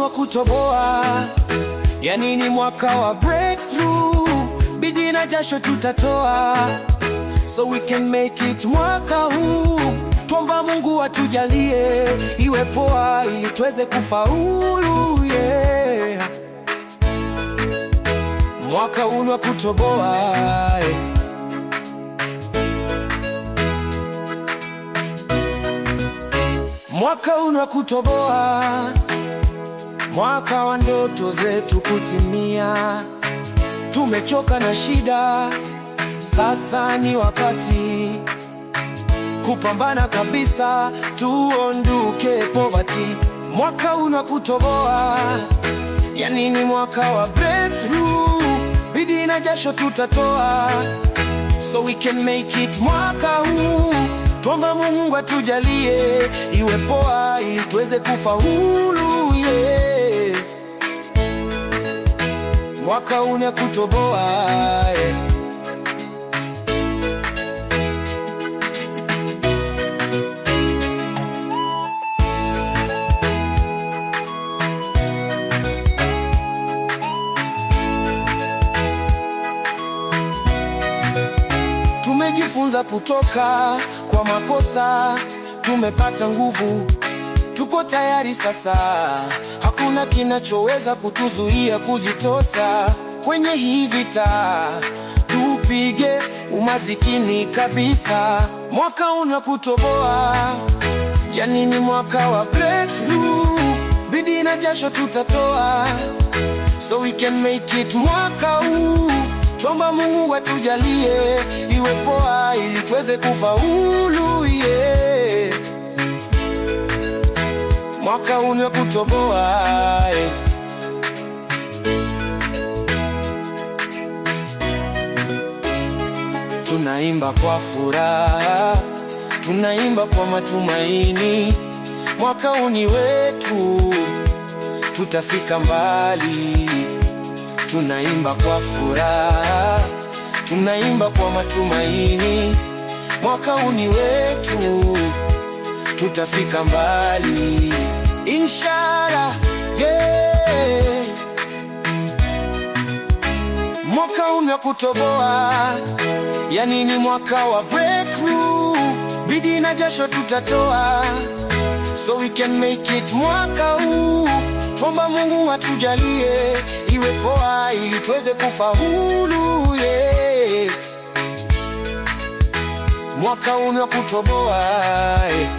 wa kutoboa, yani ni mwaka wa breakthrough. Bidii na jasho tutatoa, so we can make it mwaka huu. Tuomba Mungu atujalie iwe poa, ili tuweze kufaulu, yeah. Mwaka huu wa kutoboa, Mwaka huu wa kutoboa, mwaka wa ndoto zetu kutimia. Tumechoka na shida, sasa ni wakati kupambana kabisa, tuondoke poverty. Mwaka huu wa kutoboa, yani ni mwaka wa breakthrough. Bidii na jasho tutatoa, so we can make it mwaka huu. Tuomba Mungu atujalie iwe poa, ili tuweze kufaulu, yeah. Mwaka huu ni kutoboa, yeah. Tumejifunza kutoka kwa makosa, tumepata nguvu, tuko tayari sasa. Hakuna kinachoweza kutuzuia kujitosa kwenye hii vita, tupige umasikini kabisa. Mwaka huu wa kutoboa, yani ni mwaka wa breakthrough. Bidii na jasho tutatoa, so we can make it mwaka huu. Tuomba Mungu atujalie iwe poa, ili tuweze kufaulu, yeah. Mwaka huu wa kutoboa, yeah. Tunaimba kwa furaha, tunaimba kwa matumaini. Mwaka huu ni wetu, tutafika mbali. Tunaimba kwa furaha, tunaimba kwa matumaini. Mwaka huu ni wetu, tutafika mbali, inshallah, yeah. Mwaka huu wa kutoboa, yani ni mwaka wa breakthrough. Bidii na jasho tutatoa, so we can make it mwaka huu. Tuomba Mungu atujalie iwe poa, ili tuweze kufaulu, yeah. Mwaka huu wa kutoboa, yeah.